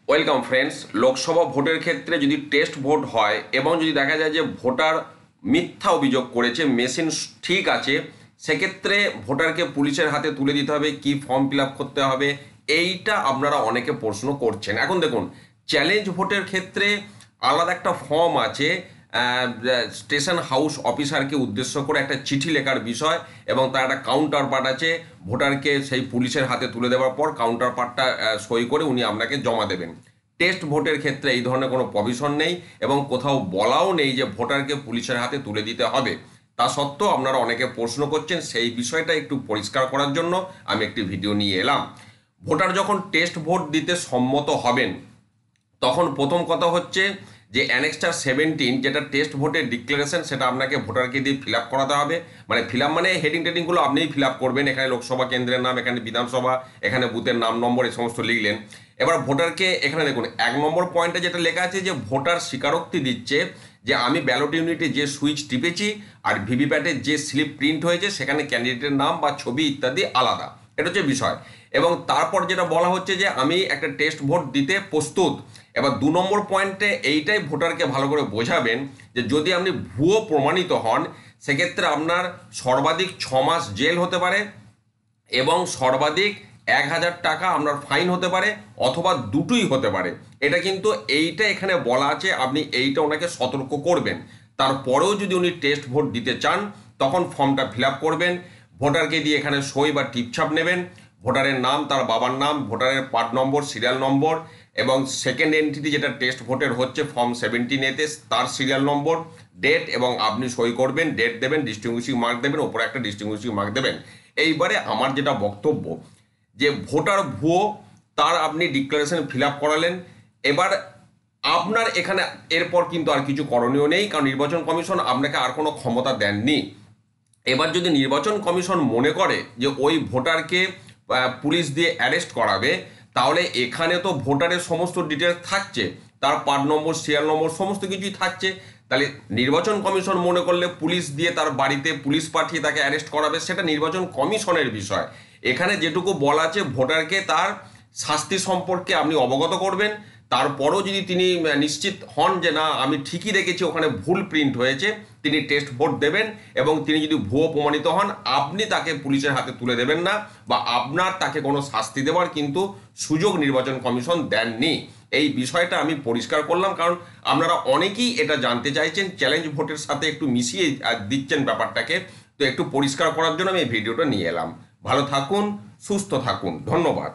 Welcome friends. Lok Sabha ভোটের ক্ষেত্রে যদি টেস্ট ভোট হয় এবং যদি দেখা যায় যে ভোটার মিথ্যা অভিযোগ করেছে, মেশিন ঠিক আছে, সেক্ষেত্রে ভোটারকে পুলিশের হাতে তুলে দিতে হবে, কি ফর্ম ফিল আপ করতে হবে, এইটা আপনারা অনেকে প্রশ্ন করছেন। এখন দেখুন, চ্যালেঞ্জ ভোটের ক্ষেত্রে আলাদা একটা ফর্ম আছে, স্টেশন হাউস অফিসারকে উদ্দেশ্য করে একটা চিঠি লেখার বিষয়, এবং তার একটা কাউন্টার পার্ট আছে। ভোটারকে সেই পুলিশের হাতে তুলে দেওয়ার পর কাউন্টার পার্টটা সই করে উনি আপনাকে জমা দেবেন। টেস্ট ভোটের ক্ষেত্রে এই ধরনের কোনো প্রভিশন নেই এবং কোথাও বলাও নেই যে ভোটারকে পুলিশের হাতে তুলে দিতে হবে। তা সত্ত্বেও আপনারা অনেকে প্রশ্ন করছেন, সেই বিষয়টা একটু পরিষ্কার করার জন্য আমি একটি ভিডিও নিয়ে এলাম। ভোটার যখন টেস্ট ভোট দিতে সম্মত হবেন, তখন প্রথম কথা হচ্ছে যে অ্যানেক্সচার 17 যেটা টেস্ট ভোটের ডিক্লারেশন, সেটা আপনাকে ভোটারকে দিয়ে ফিল আপ করাতে হবে। মানে ফিল আপ মানে হেডিং টেডিংগুলো আপনিই ফিল আপ করবেন। এখানে লোকসভা কেন্দ্রের নাম, এখানে বিধানসভা, এখানে বুথের নাম নম্বর, এই সমস্ত লিখলেন। এবার ভোটারকে এখানে দেখুন 1 নম্বর পয়েন্টে যেটা লেখা আছে যে ভোটার স্বীকারোক্তি দিচ্ছে যে আমি ব্যালট ইউনিটে যে সুইচ টিপেছি আর ভিভিপ্যাটে যে স্লিপ প্রিন্ট হয়েছে সেখানে ক্যান্ডিডেটের নাম বা ছবি ইত্যাদি আলাদা। এটা হচ্ছে বিষয়। এবং তারপর যেটা বলা হচ্ছে যে আমি একটা টেস্ট ভোট দিতে প্রস্তুত। এবার 2 নম্বর পয়েন্টে এইটাই ভোটারকে ভালো করে বোঝাবেন যে যদি আপনি ভুয়ো প্রমাণিত হন, সেক্ষেত্রে আপনার সর্বাধিক 6 মাস জেল হতে পারে এবং সর্বাধিক 1000 টাকা আপনার ফাইন হতে পারে, অথবা দুটোই হতে পারে। এটা কিন্তু এইটা এখানে বলা আছে, আপনি এইটা ওনাকে সতর্ক করবেন। তারপরেও যদি উনি টেস্ট ভোট দিতে চান, তখন ফর্মটা ফিল আপ করবেন, ভোটারকে দিয়ে এখানে সই বা টিপছাপ নেবেন, ভোটারের নাম, তার বাবার নাম, ভোটারের পার্ট নম্বর, সিরিয়াল নম্বর, এবং সেকেন্ড এন্ট্রিটি যেটা টেস্ট ভোটের হচ্ছে ফর্ম 17 এতে, তার সিরিয়াল নম্বর, ডেট, এবং আপনি সই করবেন, ডেট দেবেন, ডিস্টিংগুইশিং মার্ক দেবেন, ওপরে একটা ডিস্টিংগুইশিং মার্ক দেবেন। এইবারে আমার যেটা বক্তব্য, যে ভোটার ভুয়ো, তার আপনি ডিক্লারেশন ফিল আপ করালেন। এবার আপনার এখানে এরপর কিন্তু আর কিছু করণীয় নেই, কারণ নির্বাচন কমিশন আপনাকে আর কোনো ক্ষমতা দেননি। এবার যদি নির্বাচন কমিশন মনে করে যে ওই ভোটারকে পুলিশ দিয়ে অ্যারেস্ট করাবে, তাহলে এখানে তো ভোটারের সমস্ত ডিটেলস থাকছে, তার পার্ট নম্বর, সিরিয়াল নম্বর, সমস্ত কিছুই থাকছে। তাহলে নির্বাচন কমিশন মনে করলে পুলিশ দিয়ে তার বাড়িতে পুলিশ পাঠিয়ে তাকে অ্যারেস্ট করাবে, সেটা নির্বাচন কমিশনের বিষয়। এখানে যেটুকু বলা আছে, ভোটারকে তার শাস্তি সম্পর্কে আপনি অবগত করবেন। তারপরও যদি তিনি নিশ্চিত হন যে না আমি ঠিকই রেখেছি, ওখানে ভুল প্রিন্ট হয়েছে, তিনি টেস্ট ভোট দেবেন। এবং তিনি যদি ভুয়ো প্রমাণিত হন, আপনি তাকে পুলিশের হাতে তুলে দেবেন না, বা আপনার তাকে কোনো শাস্তি দেওয়ার কিন্তু সুযোগ নির্বাচন কমিশন দেননি। এই বিষয়টা আমি পরিষ্কার করলাম, কারণ আপনারা অনেকেই এটা জানতে চাইছেন, চ্যালেঞ্জ ভোটের সাথে একটু মিশিয়ে দিচ্ছেন ব্যাপারটাকে। তো একটু পরিষ্কার করার জন্য আমি এই ভিডিওটা নিয়ে এলাম। ভালো থাকুন, সুস্থ থাকুন, ধন্যবাদ।